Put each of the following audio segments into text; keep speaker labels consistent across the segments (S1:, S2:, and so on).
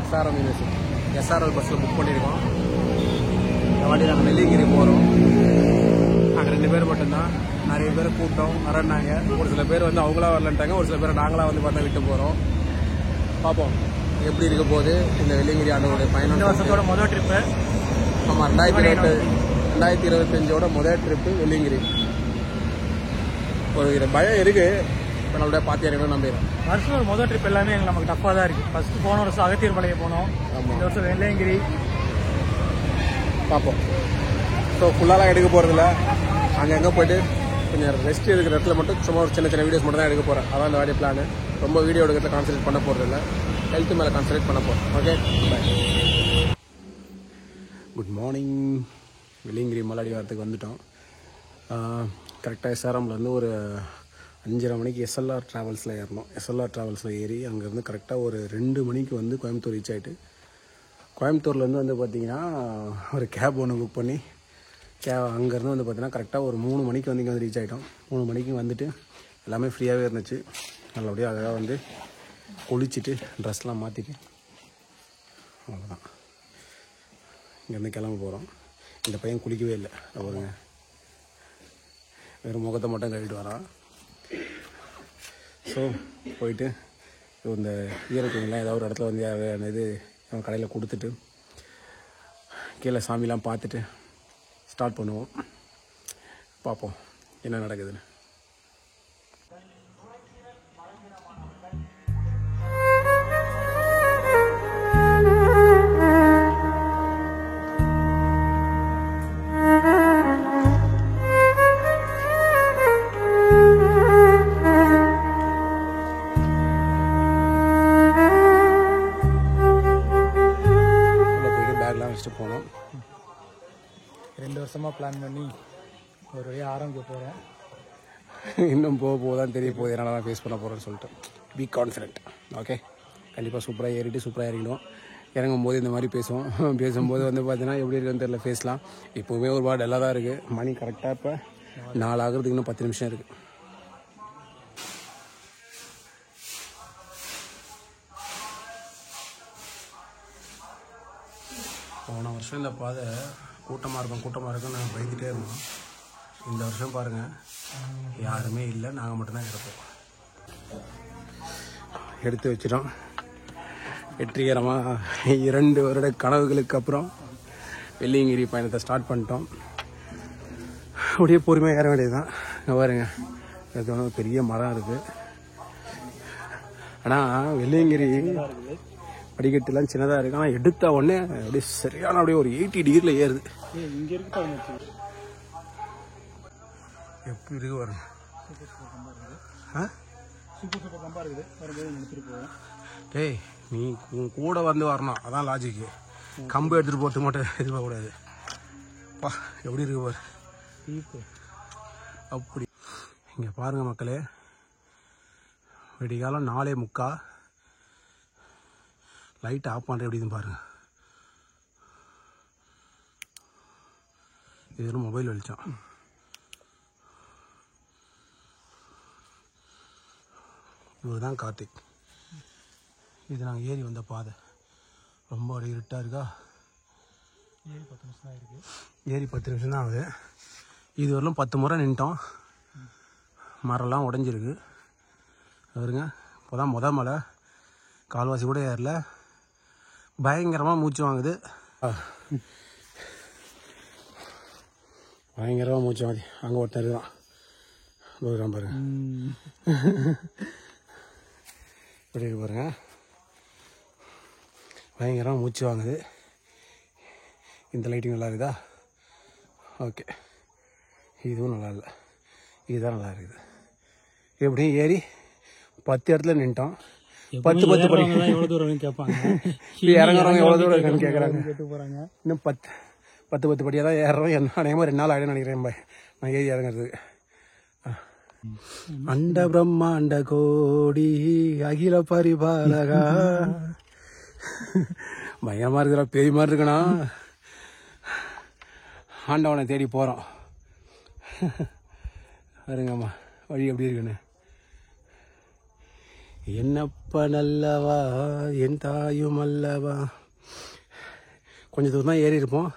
S1: SRM university SRL பஸ்ஸில் book பண்ணியிருக்கோம். இந்த வாட்டி நாங்கள் வெள்ளியங்கிரி போகிறோம். நாங்கள் 2 பேர் மட்டும்தான். நிறைய பேர் கூப்பிட்டோம் வரேன்னாங்க. ஒரு சில பேர் வந்து அவங்களா வரலன்ட்டாங்க, ஒரு சில பேர் நாங்களாக வந்து பார்த்தா விட்டு போகிறோம். பார்ப்போம் எப்படி இருக்க போகுது இந்த வெள்ளியங்கிரி ஆண்டோடைய பயணம்.
S2: இந்த வருஷத்தோட முதல் ட்ரிப்பு.
S1: ஆமாம், 2025ஓட முதல் ட்ரிப்பு வெள்ளியங்கிரி. ஒரு பயம் இருக்குது, நம்மளுடைய பாத்தி இறங்கணும் நம்பிடுறோம்.
S2: வருஷம் ஒரு முதல் ட்ரிப் எல்லாமே எங்களுக்கு நமக்கு டஃப்பாக தான் இருக்குது. ஃபஸ்ட்டு போன வருஷம் அகத்தியர் மலையை போனோம். இந்த வருஷம் வெள்ளியங்கிரி
S1: பார்ப்போம். ஸோ ஃபுல்லாலாம் எடுக்க போகிறதில்ல, அங்கங்கே போய்ட்டு கொஞ்சம் ரெஸ்ட் எடுக்கிற இடத்துல மட்டும் சும்மா ஒரு சின்ன சின்ன வீடியோஸ் மட்டும் தான் எடுக்க போகிறேன். அதான் இந்த வாடி பிளான். ரொம்ப வீடியோ எடுக்கிறத கான்சன்ட்ரேட் பண்ண போகிறதில்ல, ஹெல்த் மேலே கான்சன்ட்ரேட் பண்ண போகிறோம். Okay, bye. Good morning. Velliangiri மலை வரத்துக்கு வந்துட்டோம். கரெக்டாக SRMலேருந்து ஒரு 5:30 மணிக்கு SLR ட்ராவல்ஸில் ஏறணும். SLR ட்ராவல்ஸில் ஏறி அங்கேருந்து கரெக்டாக ஒரு 2 மணிக்கு வந்து கோயம்புத்தூர் ரீச் ஆகிட்டு, கோயம்புத்தூர்லேருந்து வந்து பார்த்திங்கன்னா ஒரு கேப் ஒன்று புக் பண்ணி அங்கேருந்து வந்து பார்த்திங்கன்னா கரெக்டாக ஒரு 3 மணிக்கு வந்து இங்கே வந்து ரீச் ஆகிட்டோம். 3 மணிக்கு வந்துட்டு எல்லாமே ஃப்ரீயாகவே இருந்துச்சு. நல்லபடியாக அழகாக வந்து குளிச்சுட்டு ட்ரெஸ்லாம் மாற்றிட்டு அவ்வளோதான் இங்கேருந்து கிளம்ப போகிறோம். இந்த பையன் குளிக்கவே இல்லை, பாருங்க, வெறும் முகத்தை மட்டும் கழுவிட்டு வரான். ஸோ போயிட்டு இந்த ஈரத்துணிலாம் ஏதாவது ஒரு இடத்துல வந்து இது நம்ம கடையில் கொடுத்துட்டு கீழே சாமிலாம் பார்த்துட்டு ஸ்டார்ட் பண்ணுவோம். பார்ப்போம் என்ன நடக்குதுன்னு. போனோம்.
S2: 2 வருஷமாக பிளான் பண்ணி ஒரு வழியாக ஆரம்பிக்க போகிறேன்.
S1: இன்னும் போதான் தெரிய போகுது என்னால் தான் ஃபேஸ் பண்ண போகிறேன்னு சொல்லிட்டு பி கான்ஃபிடென்ட். ஓகே, கண்டிப்பாக சூப்பராக ஏறிட்டு சூப்பராக இறங்கிடுவோம். இறங்கும் போது இந்த மாதிரி பேசும்போது வந்து பார்த்தீங்கன்னா எப்படி இருக்குன்னு தெரியல ஃபேஸ்லாம். இப்போவுமே ஒரு பாடு எல்லாம் தான் இருக்குது. மணி கரெக்டாக இப்போ 4 ஆகிறதுக்கு இன்னும் 10 நிமிஷம் இருக்குது. போன வருஷம் இந்த பாதை கூட்டமாக இருக்குன்னு நாங்கள் பயந்துகிட்டே இருந்தோம். இந்த வருஷம் பாருங்கள், யாருமே இல்லை, நாங்கள் மட்டும்தான் எடுப்போம். எடுத்து வச்சிட்டோம். வெற்றிகரமாக 2 வருட கனவுகளுக்கு அப்புறம் வெள்ளியங்கிரி பயணத்தை ஸ்டார்ட் பண்ணிட்டோம். அப்படியே பொறுமையாக ஏற வேண்டியது தான். பாருங்க, அது வந்து பெரிய மரம் இருக்குது. ஆனால் வெள்ளியங்கிரி படிக்கட்டுலாம் சின்னதாக இருக்குது. ஆனால் எடுத்த உடனே அப்படியே சரியான அப்படியே ஒரு 80 டிகிரியில் ஏறுது.
S2: இங்கே இருக்கு
S1: எப்படி இருக்கு பாருங்க.
S2: சூப்பர் கம்பா இருக்குது. வரும்போது எடுத்துகிட்டு போவோம்.
S1: டேய், நீ கூட வந்து வரணும், அதான் லாஜிக்கு. கம்பு எடுத்துகிட்டு போகிறது மட்டும் எதிர்பார்க்கக்கூடாது. பா, எப்படி இருக்கு பாரு. அப்படி இங்கே பாருங்கள் மக்களே, விடிகாலம் 4:45. லைட் ஆஃப் பண்ணுற எப்படின்னு பாருங்கள். இது ஒரு மொபைல் வெளிச்சம். இவர் தான் கார்த்திக். இது நாங்கள் ஏறி வந்த பாதை. ரொம்ப அப்படியே இருட்டாக இருக்கா.
S2: ஏறி 10 நிமிஷம் தான் இருக்குது.
S1: ஏறி 10 நிமிஷம் தான் ஆகுது. இது வரலும் 10 முறை நின்ட்டோம். மரம்லாம் உடஞ்சிருக்கு பாருங்க. இப்போ தான் மலை, கால்வாசி கூட ஏறல. பயங்கரமாக மூச்சு வாங்குது. பயங்கரமாக மூச்சு வாங்குது. அங்கே ஒருத்தர் இருக்கான் பாருங்க. இப்படி இருக்கு பாருங்க. பயங்கரமாக மூச்சு வாங்குது. இந்த லைட்டிங் நல்லா இருக்குதா? ஓகே, இதுவும் நல்லா இல்லை. இதுதான் நல்லா இருக்குது. எப்படியும் ஏறி 10 இடத்துல நின்ட்டோம். 10 படி
S2: எவ்வளோ தூரம் கேட்பாங்க.
S1: இறங்குறவங்க எவ்வளோ தூரம் இருக்கான்னு கேட்குறாங்க.
S2: கேட்டு போகிறாங்க.
S1: இன்னும் 10 படியாக தான் ஏறுறோம். என்ன அநேகமாக 2 நாள் ஆகிடும் நினைக்கிறேன் நான் ஏறி இறங்குறதுக்கு. அண்ட பிரம்மாண்ட கோடி அகில பரிபாலகா. பயமாக இருக்கிற பேய் மாதிரி இருக்கணும். ஆண்டவனை தேடி போகிறோம். பாருங்கம்மா வழி எப்படி இருக்குன்னு. என்னப்ப நல்லவா என் தாயும் அல்லவா. கொஞ்சம் தூரம் தான் ஏறி இருப்போம்.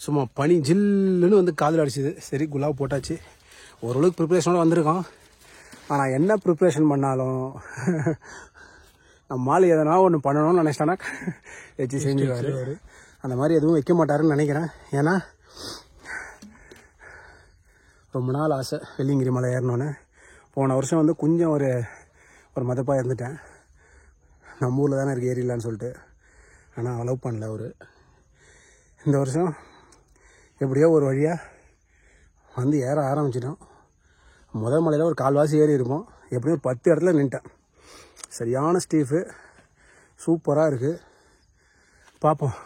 S1: சும்மா பனி ஜில்லுன்னு வந்து காதில் அடிச்சுது. சரி குலாப் போட்டாச்சு. ஓரளவுக்கு ப்ரிப்ரேஷனோட வந்திருக்கோம். ஆனால் என்ன ப்ரிப்ரேஷன் பண்ணாலும் நம்ம ஆள் எதனா ஒன்று பண்ணணும்னு நினைச்சிட்டானா வச்சு செஞ்சுருவார். அந்த மாதிரி எதுவும் வைக்க மாட்டாருன்னு நினைக்கிறேன். ஏன்னா ரொம்ப நாள் ஆசை வெள்ளியங்கிரி மலை ஏறணுன்னு. போன வருஷம் வந்து கொஞ்சம் ஒரு மதப்பாக இருந்துட்டேன். நம்ம ஊரில் தானே இருக்குது ஏறிடலான்னு சொல்லிட்டு. ஆனால் அலோவ் பண்ணல அவர். இந்த வருஷம் எப்படியோ ஒரு வழியாக வந்து ஏற ஆரம்பிச்சிட்டோம். முதல் மலையில் ஒரு கால்வாசி ஏறி இருப்போம். எப்படியும் 10 இடத்துல நின்ட்டேன். சரியான ஸ்டீஃபு, சூப்பராக இருக்குது. பார்ப்போம்.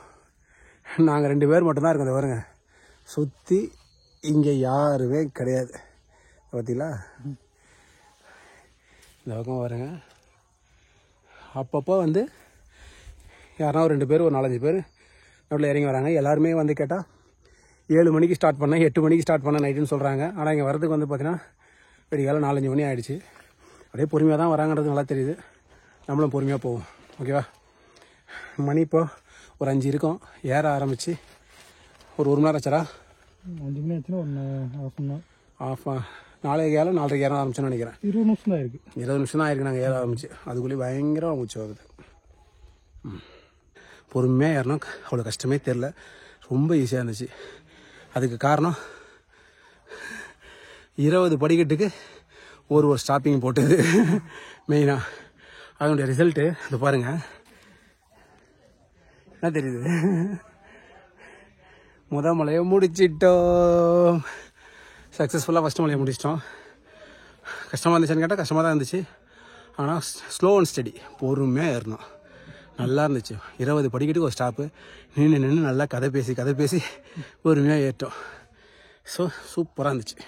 S1: நாங்கள் 2 பேர் மட்டும்தான் இருக்கோம். வருங்க சுற்றி இங்கே யாருமே கிடையாது. பார்த்தீங்களா, இந்த பக்கம் வருங்க. அப்பப்போ வந்து யாருன்னா ஒரு 2 பேர் ஒரு 4-5 பேர் நோட்டில் இறங்கி வராங்க. எல்லாருமே வந்து கேட்டால் 7 மணிக்கு ஸ்டார்ட் பண்ணேன், 8 மணிக்கு ஸ்டார்ட் பண்ணேன் நைட்டுன்னு சொல்கிறாங்க. ஆனால் இங்கே வரதுக்கு வந்து பார்த்தீங்கன்னா விடிகாலம் 4-5 மணி ஆகிடுச்சு. அப்படியே பொறுமையாக தான் வராங்கிறது நல்லா தெரியுது. நம்மளும் பொறுமையாக போவோம். ஓகேவா. மணி இப்போ ஒரு 5 இருக்கும். ஏற ஆரம்பித்து ஒரு மணி நேரம் ஆச்சாரா?
S2: 5 மணி ஆச்சுன்னா 1
S1: ஆஃப் 4:30 4:30 ஏற ஆரம்பிச்சோன்னு நினைக்கிறேன்.
S2: 20 நிமிஷம் தான் இருக்குது.
S1: 20 நிமிஷம் தான் ஆயிருக்கு நாங்கள் ஏற ஆரம்பிச்சு. அதுக்குள்ளேயே பயங்கரமாக மூச்சு ஆகுது. பொறுமையாக ஏறணும். அவ்வளோ கஷ்டமே தெரில, ரொம்ப ஈஸியாக இருந்துச்சு. அதுக்கு காரணம் 20 படிக்கட்டுக்கு ஒரு ஸ்டாப்பிங் போட்டது மெயினாக. அதனுடைய ரிசல்ட்டு இது பாருங்கள். என்ன தெரியுது? முதல் மலையை முடிச்சிட்டோம். சக்ஸஸ்ஃபுல்லாக ஃபஸ்ட்டு மலையை முடிச்சிட்டோம். கஷ்டமாக இருந்துச்சுன்னு கேட்டால் கஷ்டமாக தான் இருந்துச்சு. ஆனால் ஸ்லோ அண்ட் ஸ்டடி, பொறுமையாக ஏறணும். நல்லா இருந்துச்சு. 20 படிக்கட்டுக்கு ஒரு ஸ்டாப்பு. நின்று நல்லா கதை பேசி பொறுமையாக ஏற்றோம். ஸோ சூப்பராக இருந்துச்சு.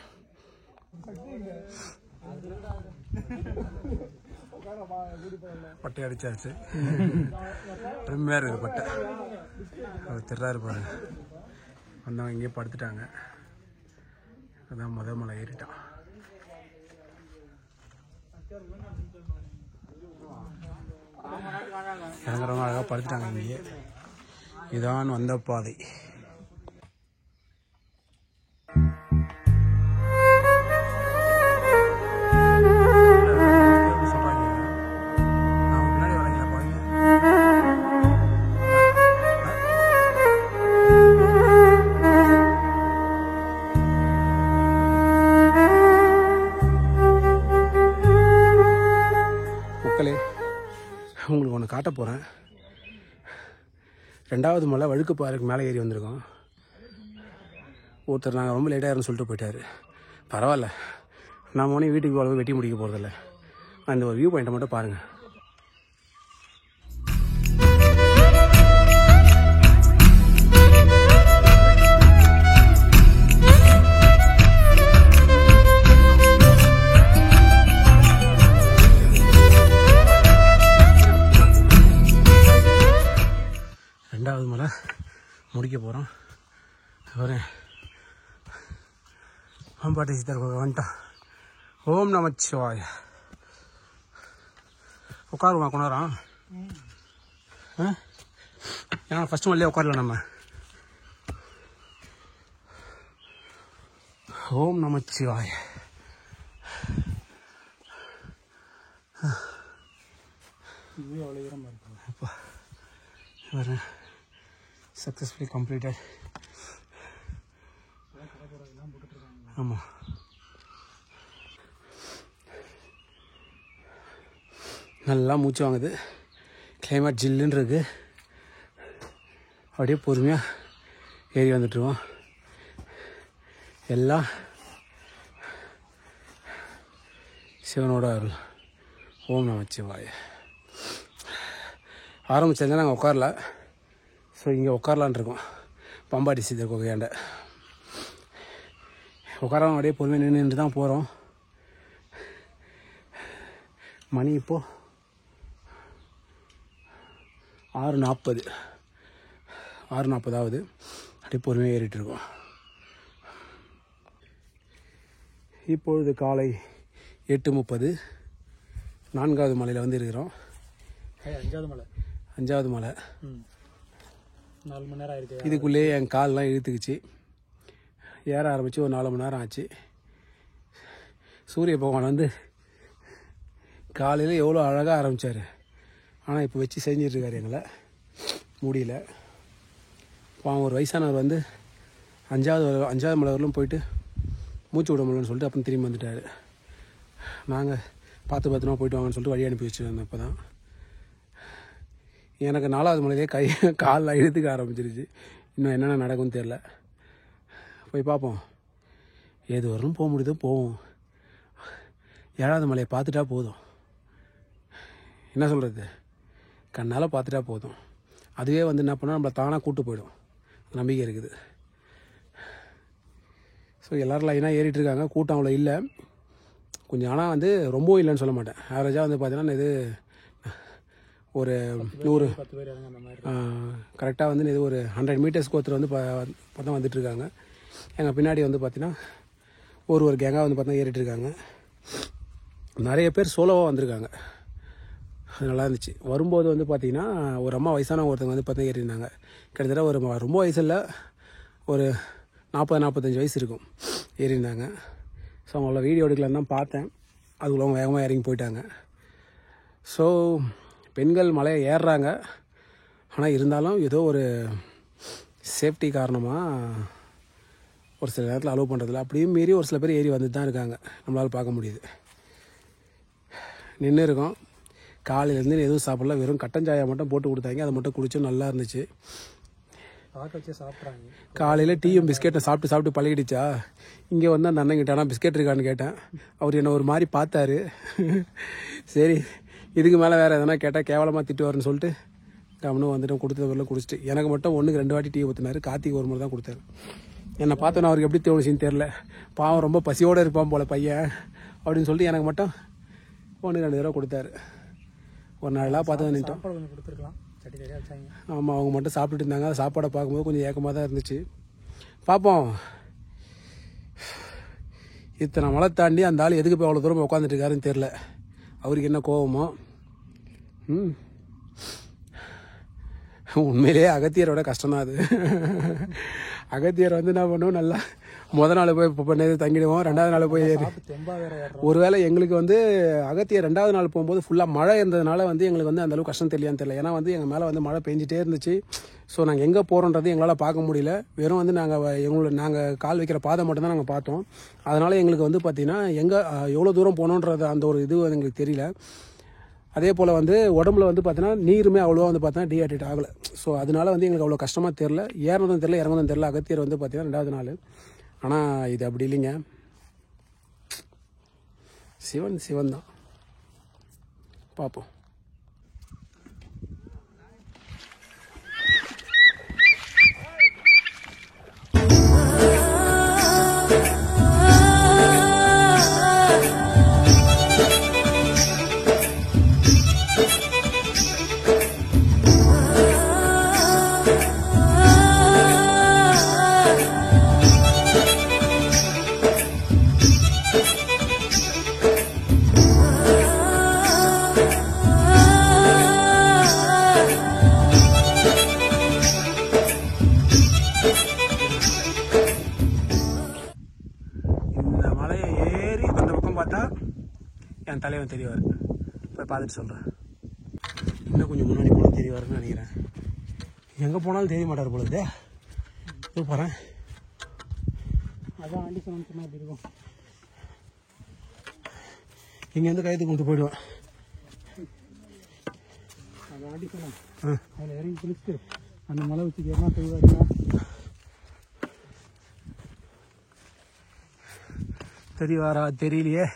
S1: பட்டை அடிச்சாச்சு. பொறுமையாக இருக்குது பட்டை. அவர் திர்றாரு பாருங்க. வந்தவங்க இங்கேயே படுத்துட்டாங்க. அதான் முதல் மலை ஏறிட்டான். இறங்குறவங்க அழகாக படுத்துட்டாங்க இங்கேயே. இதான் வந்த பாதை. உங்களுக்கு ஒன்று காட்ட போகிறேன். 2வது மலை வழுக்குப்பாறைக்கு மேலே ஏறி வந்திருக்கோம். ஒருத்தர் நாங்கள் ரொம்ப லேட்டாக சொல்லிட்டு போயிட்டார். பரவாயில்ல, நான் உடனே வீட்டுக்கு போக வெட்டி முடிக்க போகிறதில்ல. அந்த ஒரு வியூ பாயிண்ட்டை மட்டும் பாருங்கள். மலை முடிக்க போகிறோம். ஒரு பாட்டி சித்தர் வந்துட்டான். ஓம் நமச்சிவாய. உட்காருமா கொஞ்ச நேரம். ஏன்னா ஃபஸ்ட்டு மல்லியே உட்காரல நம்ம. ஓம் நமச்சிவாய. Successfully completed. ஆமாம், நல்லா மூச்சு வாங்குது. கிளைமேட் ஜில்லுன்னு இருக்கு. அப்படியே பொறுமையாக ஏறி வந்துட்டுருவோம். எல்லாம் சிவனோட அருள். ஓம் நமச்சிவாய. ஆரம்பிச்சதுனா நாங்கள் உட்காரல. ஸோ இங்கே உட்காரலான் இருக்கோம். பம்பாடி சித்தர் குகையாண்ட உட்காரலாம். அப்படியே பொறுமையாக நின்று தான் போகிறோம். மணி இப்போது 6:40 ஆகுது. அப்படியே பொறுமையாக ஏறிட்டுருக்கோம். இப்பொழுது காலை 8:30. 4வது மலையில் வந்து இருக்கிறோம். 5வது மலை.
S2: 4 மணி நேரம் ஆயிருக்கு.
S1: இதுக்குள்ளேயே என் கால்லாம் இழுத்துக்குச்சு. ஏற ஆரம்பித்து ஒரு 4 மணி நேரம் ஆச்சு. சூரிய பகவான் வந்து காலையில் எவ்வளோ அழகாக ஆரம்பித்தார். ஆனால் இப்போ வச்சு செஞ்சிட்ருக்காரு எங்களை. முடியல. அவன் ஒரு வயசானவர் வந்து 5வது மலை வரலும் போயிட்டு மூச்சு விட முடியலன்னு சொல்லிட்டு அப்புறம் திரும்பி வந்துட்டார். நாங்கள் பத்திரமா போயிட்டு வாங்கன்னு சொல்லிட்டு வழி அனுப்பி வச்சுருந்தோம். அப்போ தான் எனக்கு 4வது மலையிலே காலில் இழுத்துக்க ஆரம்பிச்சிருச்சு. இன்னும் என்னென்ன நடக்கும்னு தெரில. போய் பார்ப்போம். எது வரலும் போக முடியுதோ போவோம். 7வது மலையை பார்த்துட்டா போதும். என்ன சொல்கிறது, கண்ணால் பார்த்துட்டா போதும். அதுவே வந்து என்ன பண்ணால் நம்மளை தானாக கூட்டு போயிடும். நம்பிக்கை இருக்குது. ஸோ எல்லோரும் லைனாக ஏறிட்டுருக்காங்க. கூட்டம் அவ்வளோ இல்லை கொஞ்சம். ஆனால் வந்து ரொம்பவும் இல்லைன்னு சொல்ல மாட்டேன். ஆவரேஜாக வந்து பார்த்தீங்கன்னா இது ஒரு 100 கரெக்டாக வந்து இது ஒரு 100 மீட்டர்ஸ்க்கு ஒருத்தர் வந்து பார்த்தா வந்துட்டுருக்காங்க. எங்கள் பின்னாடி வந்து பார்த்தீங்கன்னா ஒரு கேங்காக வந்து பார்த்தா ஏறிட்டுருக்காங்க. நிறைய பேர் சோலோவாக வந்திருக்காங்க. அது நல்லா இருந்துச்சு. வரும்போது வந்து பார்த்திங்கன்னா ஒரு அம்மா வயசான ஒருத்தவங்க வந்து பார்த்தா ஏறியிருந்தாங்க. கிட்டத்தட்ட ஒரு ரொம்ப வயசு இல்லை, ஒரு 40-45 வயசு இருக்கும் ஏறியிருந்தாங்க. ஸோ அவங்கள வீடியோ எடுக்கலான்னு தான் பார்த்தேன். அதுக்குள்ள அவங்க வேகமாக இறங்கி போயிட்டாங்க. ஸோ பெண்கள் மலையை ஏறுறாங்க. ஆனால் இருந்தாலும் ஏதோ ஒரு சேஃப்டி காரணமாக ஒரு சில நேரத்தில் அலோவ் பண்ணுறதில்ல. அப்படியும் மீறி ஒரு சில பேர் ஏறி வந்துட்டு தான் இருக்காங்க. நம்மளால் பார்க்க முடியுது. நின்று இருக்கோம். காலையிலேருந்து எதுவும் சாப்பிடல. வெறும் கட்டஞ்சாயை மட்டும் போட்டு கொடுத்தாங்க. அதை மட்டும் குடிச்சோம். நல்லா இருந்துச்சு.
S2: சாப்பிட்றாங்க.
S1: காலையில் டீயும் பிஸ்கெட்டும் சாப்பிட்டு பழகிடுச்சா. இங்கே வந்து அந்த அண்ணன் கிட்ட பிஸ்கெட் இருக்கான்னு கேட்டேன். அவர் என்னை ஒரு மாதிரி பார்த்தாரு. சரி இதுக்கு மேலே வேறு எதனா கேட்டால் கேவலமாக திட்டுவாருன்னு சொல்லிட்டு கவனம் வந்துட்டு கொடுத்தவரெல்லாம் குடிச்சிட்டு எனக்கு மட்டும் 1க்கு 2 வாட்டி டீ ஊற்றினார். கார்த்திக் ஒரு முறை தான் கொடுத்தாரு. என்னை பார்த்தோன்னா அவருக்கு எப்படி தோணுச்சின்னு தெரில. பாவம் ரொம்ப பசியோடு இருப்பான் போல் பையன் அப்படின்னு சொல்லிட்டு எனக்கு மட்டும் 1க்கு 2 தடவை கொடுத்தாரு. ஒரு நாளாக பார்த்து நின்ட்டோம். ஆமாம், அவங்க மட்டும் சாப்பிட்டுட்டு இருந்தாங்க. சாப்பாடை பார்க்கும்போது கொஞ்சம் ஏக்கமாக தான் இருந்துச்சு. பார்ப்போம். இத்தனை மலை தாண்டி அந்த ஆள் எதுக்கு போய் அவ்வளோ தூரம் உட்காந்துட்டு இருக்காருன்னு தெரில. அவருக்கு என்ன கோவமோ. உண்மையிலேயே அகத்தியரோட கஷ்டம்தான் அது. அகத்தியர் வந்து என்ன பண்ணுவோம், நல்லா முதல் நாள் போய் பண்ணது தங்கிடுவோம். 2வது நாள் போய் ஒருவேளை எங்களுக்கு வந்து அகத்தியர் 2வது நாள் போகும்போது ஃபுல்லாக மழை இருந்ததுனால வந்து எங்களுக்கு வந்து அந்தளவுக்கு கஷ்டம் தெரியலான்னு தெரியல. ஏன்னா வந்து எங்கள் மேலே வந்து மழை பெஞ்சிட்டே இருந்துச்சு. ஸோ நாங்கள் எங்கே போகிறோன்றது எங்களால் பார்க்க முடியல. வெறும் வந்து நாங்கள் கால் வைக்கிற பாதை மட்டும்தான் நாங்கள் பார்த்தோம். அதனால் எங்களுக்கு வந்து பார்த்திங்கன்னா எவ்வளோ தூரம் போகணுன்றது அந்த ஒரு இது எங்களுக்கு தெரியல. அதே போல் வந்து உடம்புல வந்து பார்த்தீங்கன்னா நீருமே அவ்வளோவா வந்து பார்த்தீங்கன்னா டீஹைட்ரேட் ஆகலை. ஸோ அதனால வந்து எங்களுக்கு அவ்வளோ கஷ்டமாக தெரில. ஏறினதும் தெரில, இறங்குனதும் தெரில. அகத்தியர் வந்து பார்த்தீங்கன்னா 2வது நாள். ஆனால் இது அப்படி இல்லைங்க. சிவன் தான். பார்ப்போம். என் தலைவன் தெரியவார். போய் பார்த்துட்டு சொல்கிறேன். இன்னும் கொஞ்சம் முன்னாடி போனால் தெரியவாருன்னு நினைக்கிறேன். எங்கே போனாலும் தெரிய மாட்டார் பொழுது. இது போகிறேன்.
S2: அதான் ஆண்டி சொன்னா அப்படி இருக்கும்.
S1: இங்கேருந்து கையத்து கொடுத்து போயிடுவேன்.
S2: அதான் ஆண்டி சொன்னேன். அதில் இறங்கி குளிச்சுட்டு அந்த மலை வச்சு ஏன்னா தெரியவாருங்க.
S1: தெரியவாரா தெரியலையே.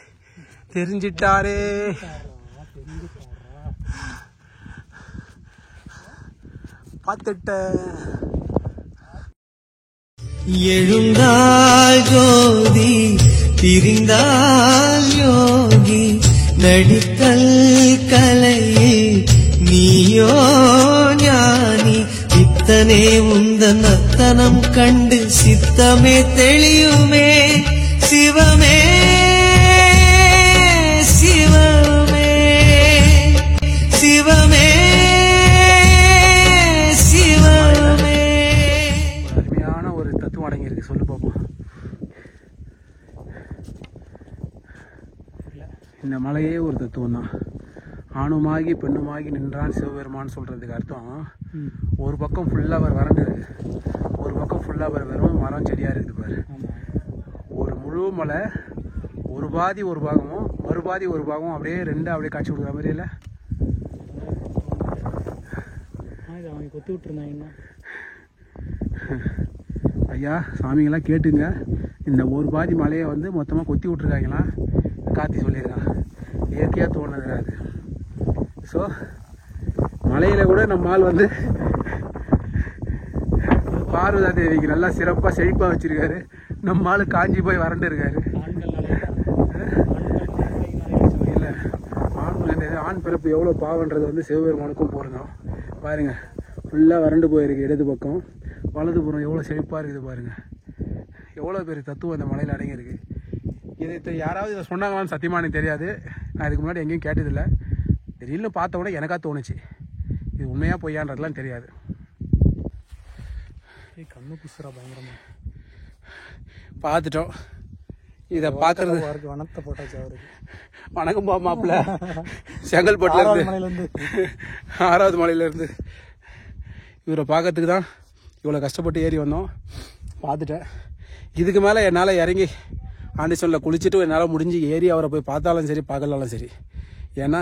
S1: தெரிஞ்சிட்டாரே. பார்த்துட்ட.
S3: எழுந்தால் ஜோதி பிரிந்தால் யோகி நடித்தல் கலையில் நீயோ ஞானி இத்தனே உந்தன் நத்தனம் கண்டு சித்தமே தெளியுமே சிவமே சிவமே.
S1: இந்த மலையே ஒரு தத்துவம் தான். ஆணுமாகி பெண்ணுமாகி நின்றான் சிவபெருமான் சொல்கிறதுக்கு அர்த்தம், ஒரு பக்கம் ஃபுல்லாக அவர் வறண்டு இருக்கு, ஒரு பக்கம் ஃபுல்லாக அவர் வெறும் மரம் செடியாக இருக்குது பாரு. ஒரு முழு மலை ஒரு பாதி ஒரு பாகமும் மறுபாதி ஒரு பாகமும் அப்படியே ரெண்டு அப்படியே காட்சி கொடுக்குற மாதிரி இல்லை?
S2: அவங்க கொத்தி விட்டுருந்தாங்கன்னா
S1: ஐயா சாமிங்கெல்லாம் கேட்டுங்க, இந்த ஒரு பாதி மலையை வந்து மொத்தமாக கொத்தி விட்ருக்காங்களா கார்த்தி சொல்லியிருக்கான். இயற்கையாக தோணுது அது. ஸோ மலையில் கூட நம்ம ஆள் வந்து பார்வதா தேவிக்கு நல்லா சிறப்பாக செழிப்பாக வச்சுருக்காரு, நம்ம ஆள் காஞ்சி போய் வறண்டு இருக்காரு. இல்லை ஆண் பிறப்பு எவ்வளோ பாவன்றது வந்து சிவபெருமானுக்கும் பொருந்தும். பாருங்கள் ஃபுல்லாக வறண்டு போயிருக்கு இடது பக்கம், வலதுபுறம் எவ்வளோ செழிப்பாக இருக்குது பாருங்கள். எவ்வளோ பெரிய தத்துவம் இந்த மலையில் அடங்கியிருக்கு. இதை யாராவது இதை சொன்னாங்களான்னு சத்தியமாக எனக்கு தெரியாது, நான் இதுக்கு முன்னாடி எங்கேயும் கேட்டதில்லை. திடீர்னு பார்த்த உடனே எனக்காக தோணுச்சு, இது உண்மையாக பொய்யான்றதுலாம் தெரியாது.
S2: கண்ணு குசுரா பயங்கரமா
S1: பார்த்துட்டோம். இதை பார்க்கறது
S2: வனத்தை போட்டாச்சு அவருக்கு.
S1: வணக்கம் மாப்பிள்ள, செங்கல்பட்டுலேருந்து 6வது மலையிலேருந்து இவரை பார்க்கறதுக்கு தான் இவ்வளோ கஷ்டப்பட்டு ஏறி வந்தோம். பார்த்துட்டேன். இதுக்கு மேலே என்னால் இறங்கி ஆண்டிஷனில் குளிச்சுட்டு என்னால் முடிஞ்சு ஏறி அவரை போய் பார்த்தாலும் சரி பார்க்கலாலும் சரி. ஏன்னா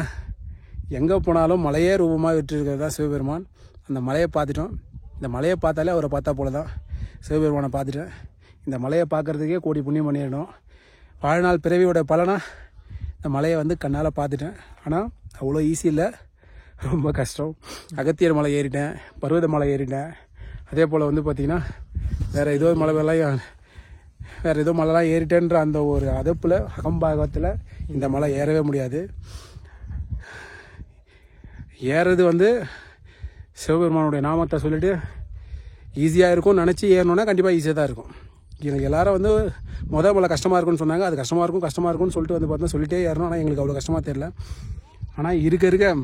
S1: எங்கே போனாலும் மலையே ரூபமாக விட்டுருக்கிறது தான் சிவபெருமான். அந்த மலையை பார்த்துட்டோம். இந்த மலையை பார்த்தாலே அவரை பார்த்தா போல தான் சிவபெருமானை பார்த்துட்டேன். இந்த மலையை பார்க்குறதுக்கே கோடி புண்ணியம் பண்ணிடணும். வாழ்நாள் பிறவியோட பலனா இந்த மலையை வந்து கண்ணால் பார்த்துட்டேன். ஆனால் அவ்வளோ ஈஸி இல்லை, ரொம்ப கஷ்டம். அகத்தியர் மலை ஏறிட்டேன், பர்வத மலை ஏறிட்டேன். அதே போல் வந்து பார்த்திங்கன்னா வேறு ஏதோ மலைலாம் ஏறிட்டேன்ற அந்த ஒரு அதப்பில் அகம்பாகத்தில் இந்த மலை ஏறவே முடியாது. ஏறுறது வந்து சிவபெருமானுடைய நாமத்தை சொல்லிட்டு ஈஸியாக இருக்கும்னு நினச்சி ஏறணுன்னா கண்டிப்பாக ஈஸியாக தான் இருக்கும். எனக்கு எல்லாரும் வந்து மலை கஷ்டமாக இருக்குன்னு சொன்னாங்க. அது கஷ்டமாக இருக்கும்னு சொல்லிட்டு வந்து பார்த்தா சொல்லிட்டே ஏறணும். ஆனால் எங்களுக்கு அவ்வளோ கஷ்டமாக தெரியல. ஆனால் இருக்க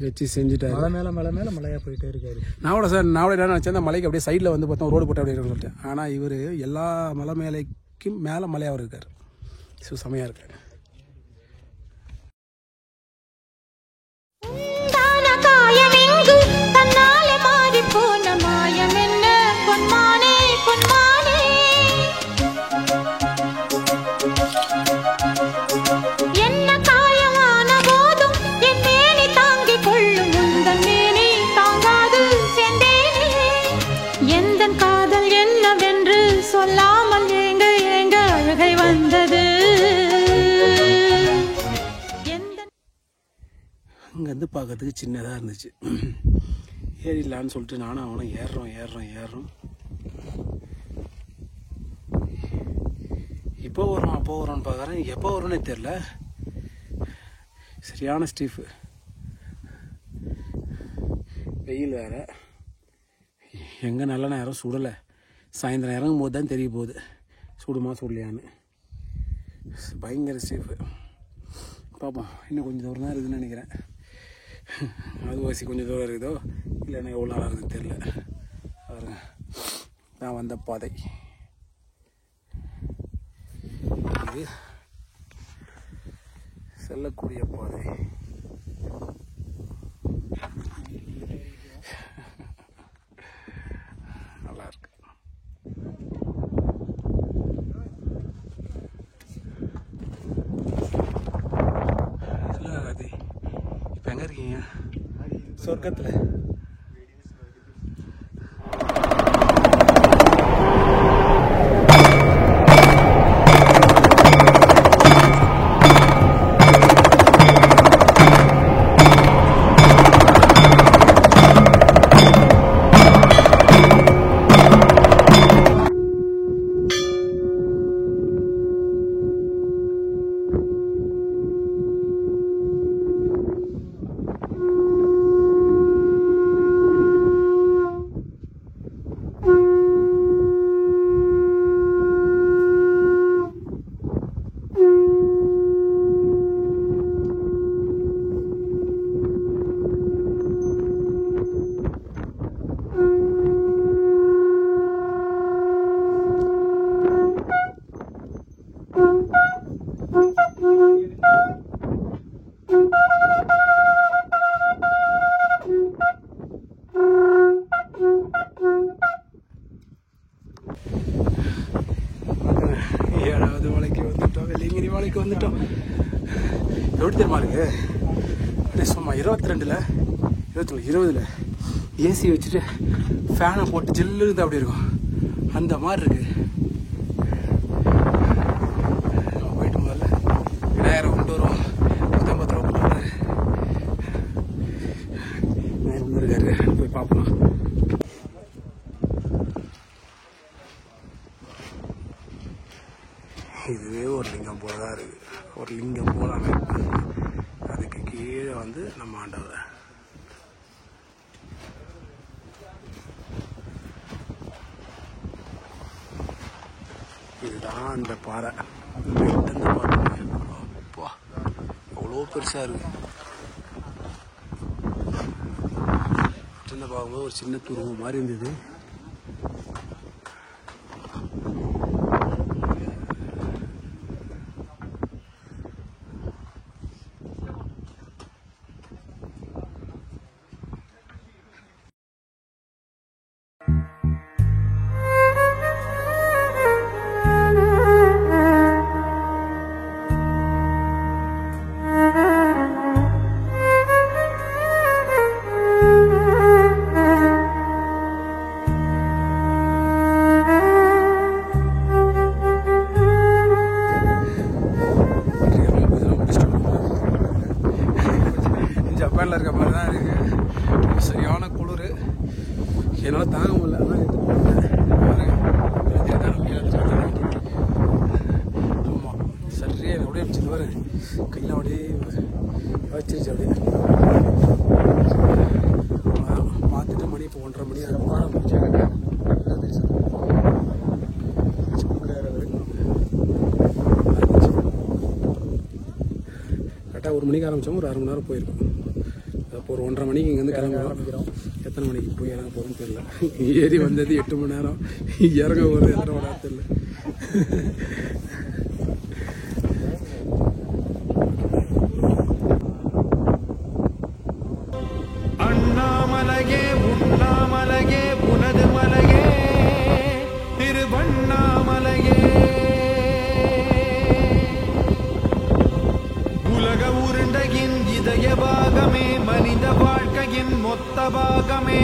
S1: வச்சு செஞ்சுட்டாரு.
S2: மலை மேலே மலையாக போயிட்டே இருக்காரு.
S1: நான் என்ன நினச்சேன், அந்த மலைக்கு அப்படியே சைடில் வந்து பார்த்தோம் ரோடு போட்டு அப்படியே இருக்குன்னு சொல்லிட்டேன். ஆனால் இவர் எல்லா மலை மேலைக்கும் மேலே மலையாக இருக்கார். ஸோ செமையாக இருக்காரு. அங்கேருந்து பார்க்கறதுக்கு சின்னதாக இருந்துச்சு. ஏறிடலான்னு சொல்லிட்டு நானும் அவனும் ஏறுறோம். இப்போ வரோன்னு பார்க்குறேன். எப்போ வரும்னே தெரில. சரியான ஸ்டீஃபு, வெயில் வேறு. எங்கே நல்ல நேரம் சுடலை. சாயந்தரம் இறங்கும் போது தான் தெரிய போகுது சுடுமா சுடலையான்னு. பயங்கர ஸ்டீஃபு. பார்ப்போம், இன்னும் கொஞ்சம் தூரம் தான் இருக்குதுன்னு நினைக்கிறேன். அதுவாசி கொஞ்சம் தூரம் இருக்குதோ இல்லைன்னா எவ்வளோ நாளாக இருக்குதுன்னு தெரில. பாருங்க, நான் வந்த பாதை இது, செல்லக்கூடிய பாதை. நல்லா இருக்கு. இப்போ எங்கே இருக்கீங்க? சொர்க்கத்தில். மலைக்கு வந்துட்டோம். எப்படி தெரியுமா இருக்கு? அப்படியே சும்மா 22ல் 20ல் ஏசி வச்சுட்டு ஃபேனை போட்டு ஜில்லுன்னு அப்படி இருக்கும். அந்த மாதிரி இருக்கு. போயிட்டு முதல்ல விநாயகரை கொண்டு வருவோம். 150 ரூபா கொண்டு வராரு. இருக்காரு, போய் பார்ப்போம். இதுவே ஒரு லிங்கம் போல தான் இருக்கு. ஒரு லிங்கம் போல அமைப்பு. அதுக்கு கீழே வந்து நம்ம ஆண்டவர். இதுதான் அந்த பாறை. அவ்வளோ பெருசாக இருக்கு. சின்ன பார்க்கும்போது ஒரு சின்ன துருவம் மாதிரி இருந்தது. ஜப்பானில் இருக்க மாதிரி தான் இருக்குது. சரியான குளிர், என்னால் தாங்க முடியல. ஆமாம், சரியா அப்படியே வச்சுட்டு வர கையில் அப்படியே வச்சிருச்சு. அப்படியே பார்த்துட்டு மணி இப்போ 1:30 மணி கரெக்டாக 1 மணிக்கு ஆரம்பித்தோம். ஒரு 1/2 மணி நேரம் போயிருக்கோம். அப்போ ஒரு 1:30 மணிக்கு இங்கேருந்து கிளம்புறோம். எத்தனை மணிக்கு போய் இறங்க போகிறோன்னு தெரியல. ஏறி வந்தது 8 மணி நேரம், இறங்க போகிறது எத்தனை மணி நேரம் தெரியல.
S4: அண்ணாமலையே உண்ணாமலையே புனது மலையே திருவண்ணாமலையே உலக உருண்டையின் இதய பாகமே மனித வாழ்க்கையின் மொத்த பாகமே